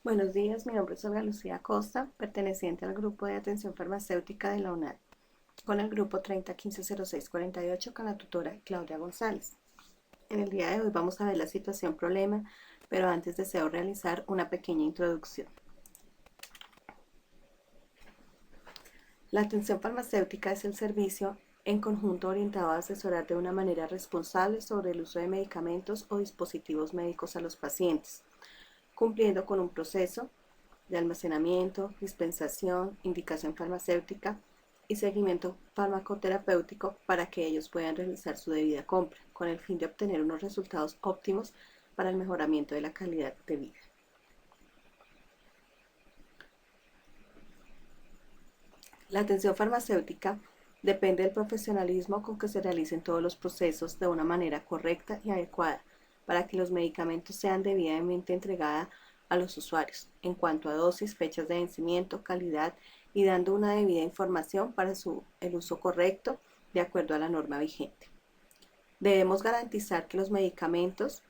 Buenos días, mi nombre es Olga Lucía Costa, perteneciente al Grupo de Atención Farmacéutica de la UNAD, con el grupo 30150648 con la tutora Claudia González. En el día de hoy vamos a ver la situación problema, pero antes deseo realizar una pequeña introducción. La atención farmacéutica es el servicio en conjunto orientado a asesorar de una manera responsable sobre el uso de medicamentos o dispositivos médicos a los pacientes, cumpliendo con un proceso de almacenamiento, dispensación, indicación farmacéutica y seguimiento farmacoterapéutico para que ellos puedan realizar su debida compra, con el fin de obtener unos resultados óptimos para el mejoramiento de la calidad de vida. La atención farmacéutica depende del profesionalismo con que se realicen todos los procesos de una manera correcta y adecuada para que los medicamentos sean debidamente entregados a los usuarios en cuanto a dosis, fechas de vencimiento, calidad y dando una debida información para el uso correcto de acuerdo a la norma vigente. Debemos garantizar que los medicamentos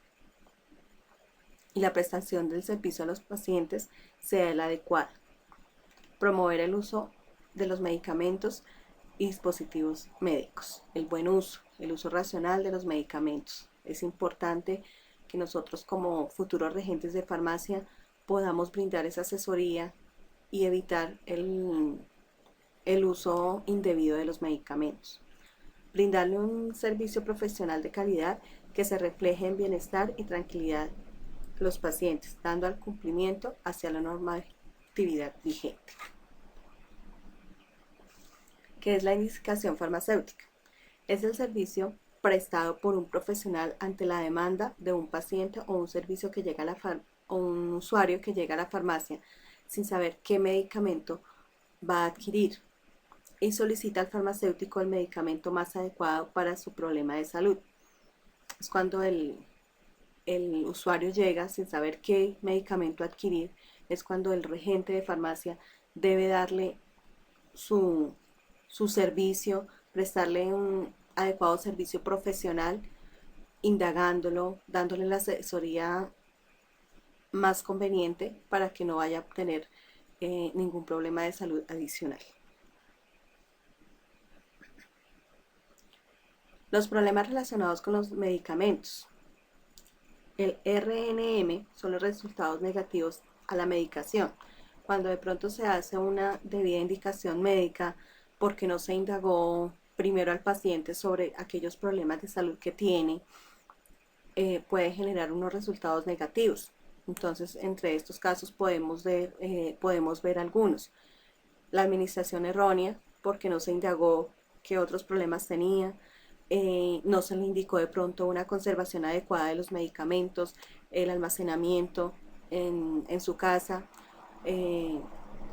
y la prestación del servicio a los pacientes sea la adecuada. Promover el uso de los medicamentos y dispositivos médicos, el buen uso, el uso racional de los medicamentos. Es importante que nosotros como futuros regentes de farmacia podamos brindar esa asesoría y evitar el uso indebido de los medicamentos. Brindarle un servicio profesional de calidad que se refleje en bienestar y tranquilidad a los pacientes, dando al cumplimiento hacia la normatividad vigente. ¿Qué es la indicación farmacéutica? Es el servicio prestado por un profesional ante la demanda de un paciente o un servicio que llega a o un usuario que llega a la farmacia sin saber qué medicamento va a adquirir y solicita al farmacéutico el medicamento más adecuado para su problema de salud. Es cuando el usuario llega sin saber qué medicamento adquirir, es cuando el regente de farmacia debe darle su, su servicio, prestarle un adecuado servicio profesional, indagándolo, dándole la asesoría más conveniente para que no vaya a tener ningún problema de salud adicional. Los problemas relacionados con los medicamentos. El RNM son los resultados negativos a la medicación. Cuando de pronto se hace una debida indicación médica porque no se indagó primero al paciente sobre aquellos problemas de salud que tiene, puede generar unos resultados negativos. Entonces, entre estos casos podemos ver algunos. La administración errónea, porque no se indagó qué otros problemas tenía, no se le indicó de pronto una conservación adecuada de los medicamentos, el almacenamiento en su casa, eh,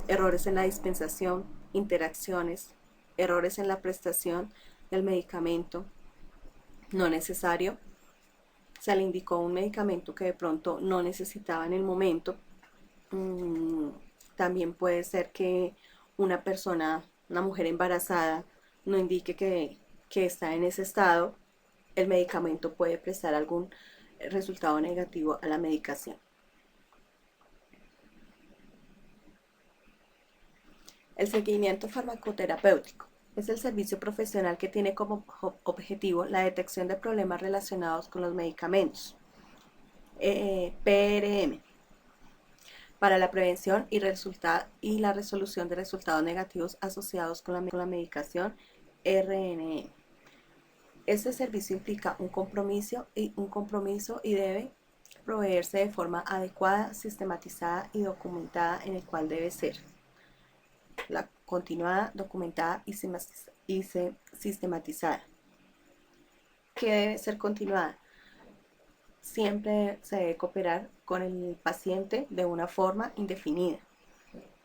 errores en la dispensación, interacciones, errores en la prestación del medicamento no necesario. Se le indicó un medicamento que de pronto no necesitaba en el momento. Mm, También puede ser que una persona, una mujer embarazada, no indique que está en ese estado. El medicamento puede prestar algún resultado negativo a la medicación. El seguimiento farmacoterapéutico es el servicio profesional que tiene como objetivo la detección de problemas relacionados con los medicamentos. PRM, para la prevención y la resolución de resultados negativos asociados con la medicación. RNE. Este servicio implica un compromiso y debe proveerse de forma adecuada, sistematizada y documentada, en el cual debe ser la continuada, documentada y sistematizada. ¿Qué debe ser continuada? Siempre se debe cooperar con el paciente de una forma indefinida.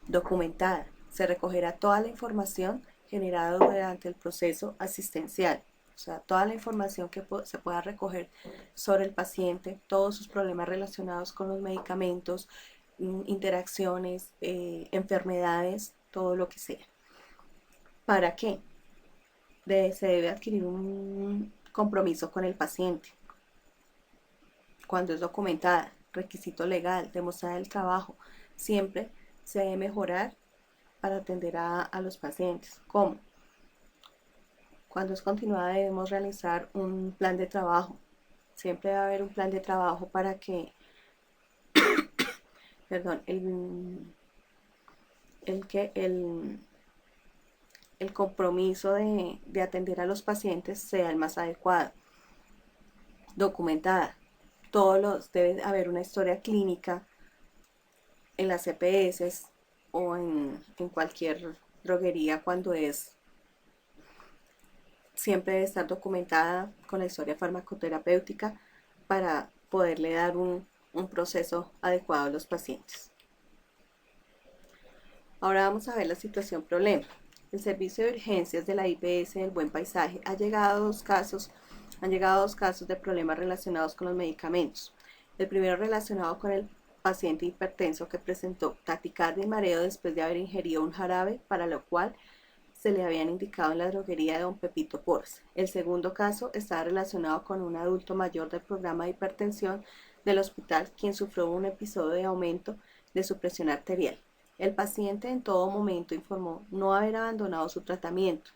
Documentada. Se recogerá toda la información generada durante el proceso asistencial. O sea, toda la información que se pueda recoger sobre el paciente, todos sus problemas relacionados con los medicamentos, interacciones, enfermedades, todo lo que sea. ¿Para qué? Se debe adquirir un compromiso con el paciente. Cuando es documentada, requisito legal, demostrar el trabajo siempre se debe mejorar para atender a los pacientes. ¿Cómo? Cuando es continuada debemos realizar un plan de trabajo. Siempre debe haber un plan de trabajo para que, perdón, el compromiso de atender a los pacientes sea el más adecuado. Documentada. Debe haber una historia clínica en las EPS o en cualquier droguería cuando siempre debe estar documentada con la historia farmacoterapéutica para poderle dar un proceso adecuado a los pacientes. Ahora vamos a ver la situación problema. El servicio de urgencias de la IPS del Buen Paisaje han llegado dos casos de problemas relacionados con los medicamentos. El primero relacionado con el paciente hipertenso que presentó taquicardia y mareo después de haber ingerido un jarabe para lo cual se le habían indicado en la droguería de don Pepito Porras. El segundo caso estaba relacionado con un adulto mayor del programa de hipertensión del hospital quien sufrió un episodio de aumento de su presión arterial. El paciente en todo momento informó no haber abandonado su tratamiento,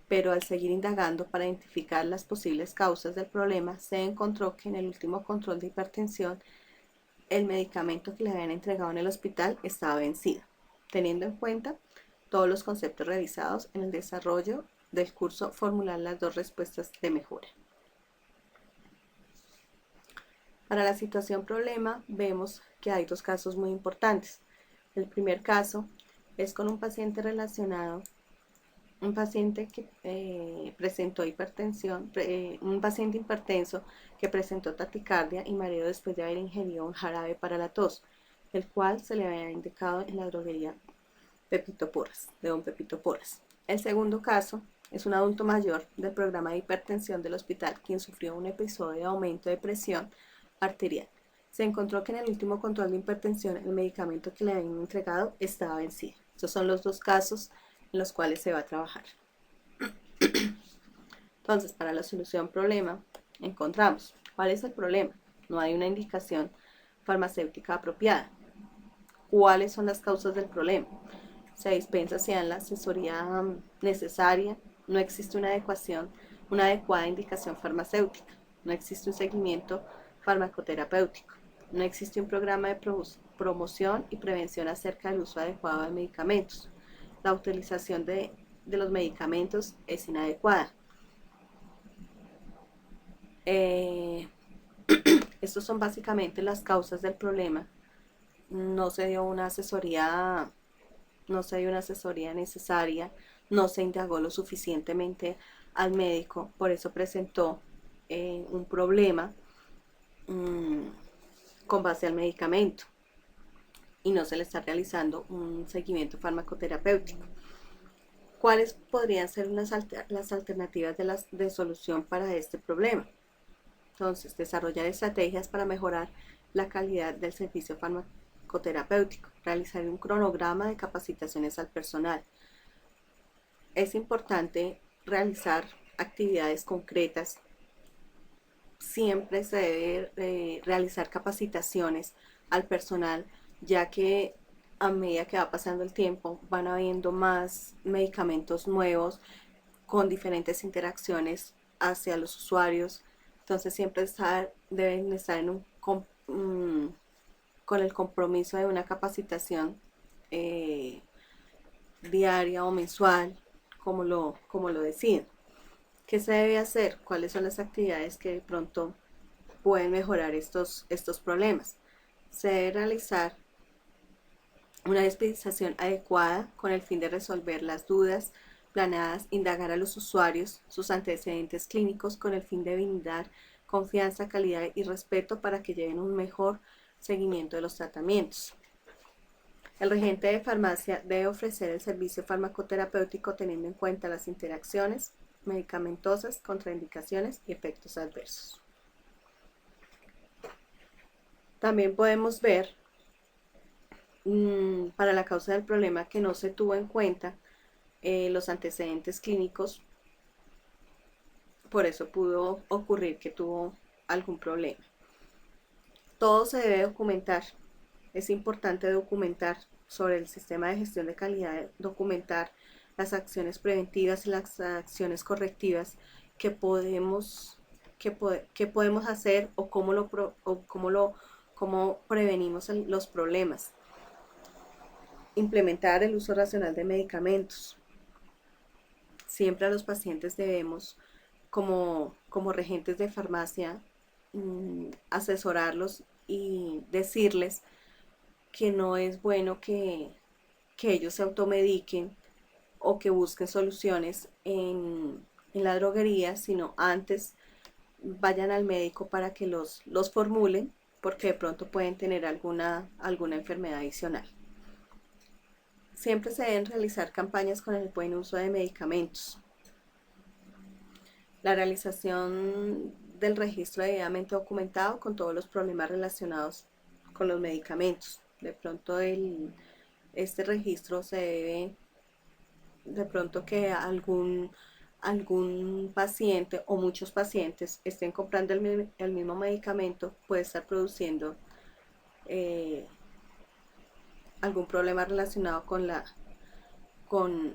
pero al seguir indagando para identificar las posibles causas del problema, se encontró que en el último control de hipertensión, el medicamento que le habían entregado en el hospital estaba vencido, teniendo en cuenta todos los conceptos revisados en el desarrollo del curso formular las dos respuestas de mejora. Para la situación problema vemos que hay dos casos muy importantes. El primer caso es con un paciente relacionado, un paciente que presentó hipertensión, un paciente hipertenso que presentó taquicardia y mareo después de haber ingerido un jarabe para la tos, el cual se le había indicado en la droguería Pepito Porras, de don Pepito Porras. El segundo caso es un adulto mayor del programa de hipertensión del hospital quien sufrió un episodio de aumento de presión arterial. Se encontró que en el último control de hipertensión el medicamento que le habían entregado estaba vencido. Estos son los dos casos en los cuales se va a trabajar. Entonces, para la solución problema, encontramos cuál es el problema. No hay una indicación farmacéutica apropiada. ¿Cuáles son las causas del problema? Se dispensa si dan la asesoría necesaria, no existe una adecuada indicación farmacéutica, no existe un seguimiento farmacoterapéutico, no existe un programa de promoción y prevención acerca del uso adecuado de medicamentos, la utilización de los medicamentos es inadecuada. Estos son básicamente las causas del problema. No se dio una asesoría necesaria, no se indagó lo suficientemente al médico, por eso presentó un problema con base al medicamento y no se le está realizando un seguimiento farmacoterapéutico. ¿Cuáles podrían ser las alternativas de solución para este problema? Entonces, desarrollar estrategias para mejorar la calidad del servicio farmacoterapéutico, realizar un cronograma de capacitaciones al personal. Es importante realizar actividades concretas. Siempre se debe realizar capacitaciones al personal, ya que a medida que va pasando el tiempo van habiendo más medicamentos nuevos con diferentes interacciones hacia los usuarios. Entonces siempre deben estar con el compromiso de una capacitación diaria o mensual, como lo deciden. ¿Qué se debe hacer? ¿Cuáles son las actividades que de pronto pueden mejorar estos problemas? Se debe realizar una especialización adecuada con el fin de resolver las dudas planeadas, indagar a los usuarios sus antecedentes clínicos con el fin de brindar confianza, calidad y respeto para que lleven un mejor seguimiento de los tratamientos. El regente de farmacia debe ofrecer el servicio farmacoterapéutico teniendo en cuenta las interacciones medicamentosas, contraindicaciones y efectos adversos. También podemos ver para la causa del problema que no se tuvo en cuenta los antecedentes clínicos, por eso pudo ocurrir que tuvo algún problema. Todo se debe documentar. Es importante documentar sobre el sistema de gestión de calidad, documentar las acciones preventivas y las acciones correctivas que podemos, que podemos hacer o cómo prevenimos los problemas. Implementar el uso racional de medicamentos. Siempre a los pacientes debemos, como regentes de farmacia, asesorarlos y decirles que no es bueno que ellos se automediquen o que busquen soluciones en la droguería, sino antes vayan al médico para que los formulen, porque de pronto pueden tener alguna enfermedad adicional. Siempre se deben realizar campañas con el buen uso de medicamentos. La realización del registro debidamente documentado con todos los problemas relacionados con los medicamentos. De pronto este registro se debe, de pronto que algún paciente o muchos pacientes estén comprando el mismo medicamento, puede estar produciendo algún problema relacionado con, con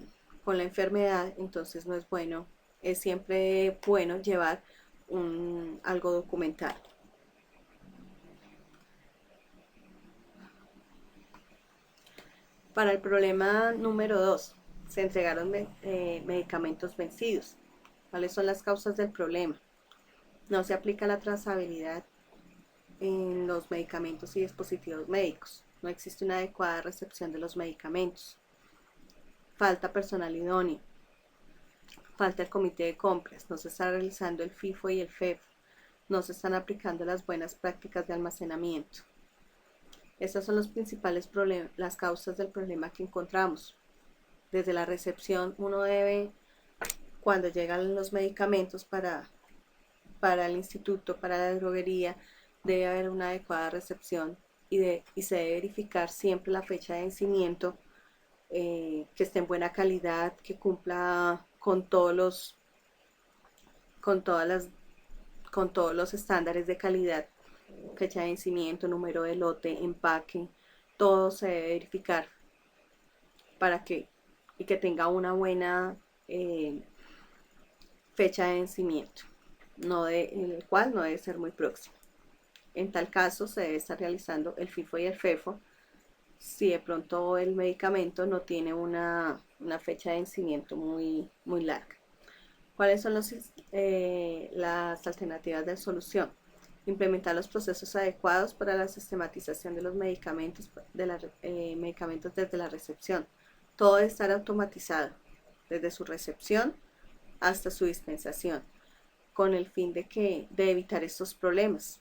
la enfermedad, entonces no es bueno, es siempre bueno llevar algo documentado. Para el problema número 2, se entregaron medicamentos vencidos. ¿Cuáles son las causas del problema? No se aplica la trazabilidad en los medicamentos y dispositivos médicos. No existe una adecuada recepción de los medicamentos. Falta personal idóneo. Falta el comité de compras. No se está realizando el FIFO y el FEF. No se están aplicando las buenas prácticas de almacenamiento. Estas son los principales problemas, las causas del problema que encontramos. Desde la recepción, uno debe, cuando llegan los medicamentos para el instituto, para la droguería, debe haber una adecuada recepción y se debe verificar siempre la fecha de vencimiento, que esté en buena calidad, que cumpla con todos los estándares de calidad, fecha de vencimiento, número de lote, empaque, todo se debe verificar y que tenga una buena fecha de vencimiento, el cual no debe ser muy próximo. En tal caso se debe estar realizando el FIFO y el FEFO si de pronto el medicamento no tiene una fecha de vencimiento muy larga. ¿Cuáles son las alternativas de solución? Implementar los procesos adecuados para la sistematización de los medicamentos, medicamentos desde la recepción. Todo debe estar automatizado, desde su recepción hasta su dispensación, con el fin de evitar estos problemas.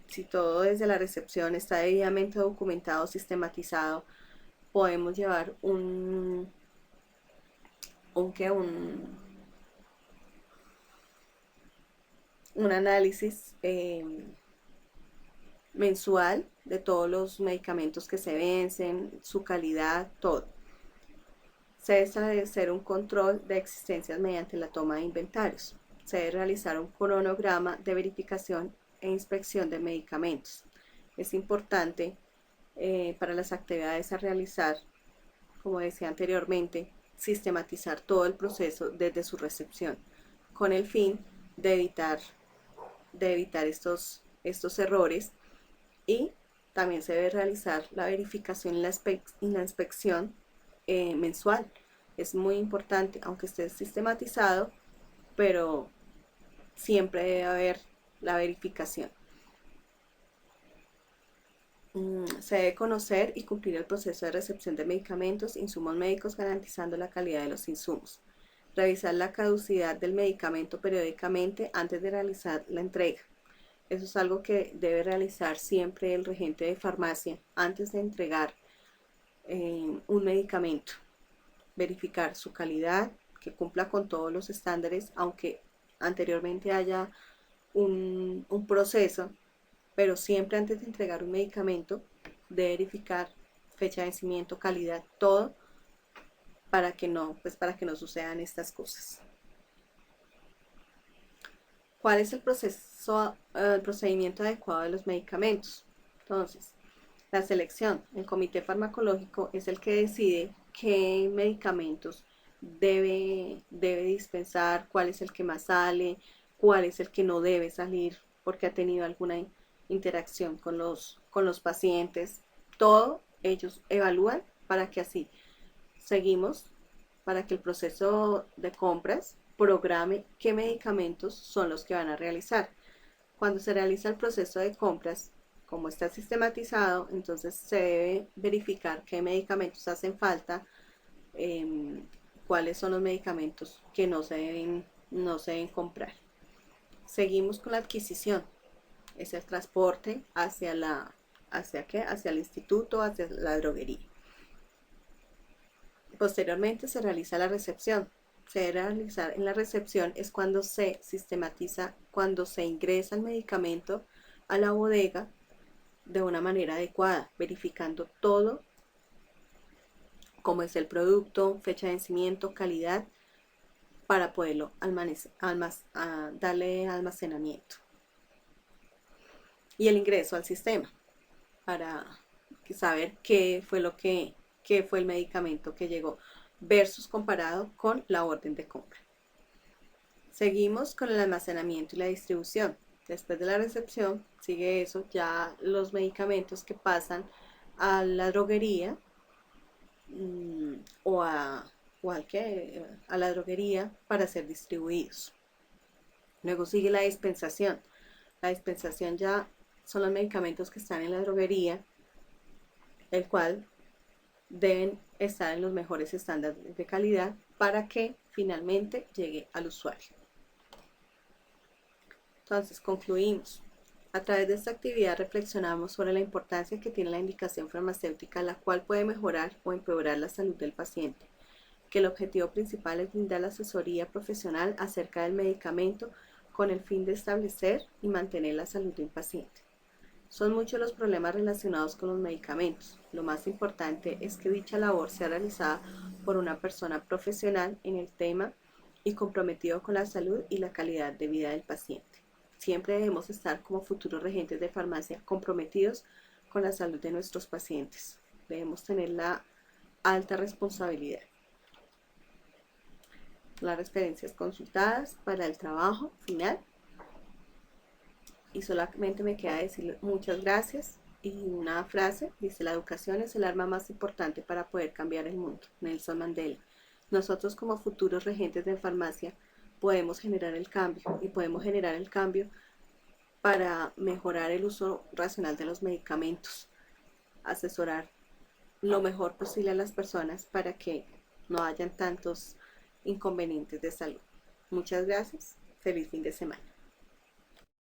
Si todo desde la recepción está debidamente documentado, sistematizado, podemos llevar un análisis mensual de todos los medicamentos que se vencen, su calidad, todo. Se debe establecer un control de existencias mediante la toma de inventarios. Se debe realizar un cronograma de verificación e inspección de medicamentos. Es importante para las actividades a realizar, como decía anteriormente, sistematizar todo el proceso desde su recepción, con el fin de evitar estos errores, y también se debe realizar la verificación y la inspección mensual. Es muy importante, aunque esté sistematizado, pero siempre debe haber la verificación. Se debe conocer y cumplir el proceso de recepción de medicamentos, insumos médicos, garantizando la calidad de los insumos. Revisar la caducidad del medicamento periódicamente antes de realizar la entrega. Eso es algo que debe realizar siempre el regente de farmacia antes de entregar un medicamento. Verificar su calidad, que cumpla con todos los estándares, aunque anteriormente haya un proceso, pero siempre antes de entregar un medicamento debe verificar fecha de vencimiento, calidad, todo, para que no sucedan estas cosas. ¿Cuál es el procedimiento adecuado de los medicamentos? Entonces, La selección. El comité farmacológico es el que decide qué medicamentos debe dispensar, cuál es el que más sale, cuál es el que no debe salir porque ha tenido alguna interacción con los pacientes. Todo ellos evalúan para que así seguimos, para que el proceso de compras programe qué medicamentos son los que van a realizar. Cuando se realiza el proceso de compras, como está sistematizado, entonces se debe verificar qué medicamentos hacen falta, eh, cuáles son los medicamentos que no se deben comprar. Seguimos con la adquisición, es el transporte hacia el instituto, hacia la droguería. Posteriormente se realiza la recepción. Se debe realizar en la recepción es cuando se sistematiza, cuando se ingresa el medicamento a la bodega de una manera adecuada, verificando todo, como es el producto, fecha de vencimiento, calidad, para poderlo darle almacenamiento. Y el ingreso al sistema, para saber qué fue el medicamento que llegó versus comparado con la orden de compra. Seguimos con el almacenamiento y la distribución. Después de la recepción sigue eso, ya los medicamentos que pasan a la droguería o a la droguería para ser distribuidos. Luego sigue la dispensación. La dispensación ya son los medicamentos que están en la droguería, el cual deben estar en los mejores estándares de calidad para que finalmente llegue al usuario. Entonces, concluimos. A través de esta actividad reflexionamos sobre la importancia que tiene la indicación farmacéutica, la cual puede mejorar o empeorar la salud del paciente, que el objetivo principal es brindar la asesoría profesional acerca del medicamento con el fin de establecer y mantener la salud de un paciente. Son muchos los problemas relacionados con los medicamentos. Lo más importante es que dicha labor sea realizada por una persona profesional en el tema y comprometido con la salud y la calidad de vida del paciente. Siempre debemos estar como futuros regentes de farmacia comprometidos con la salud de nuestros pacientes. Debemos tener la alta responsabilidad. Las referencias consultadas para el trabajo final. Y solamente me queda decir muchas gracias y una frase, dice: la educación es el arma más importante para poder cambiar el mundo. Nelson Mandela. Nosotros como futuros regentes de farmacia podemos generar el cambio y podemos generar el cambio para mejorar el uso racional de los medicamentos, asesorar lo mejor posible a las personas para que no hayan tantos inconvenientes de salud. Muchas gracias, feliz fin de semana.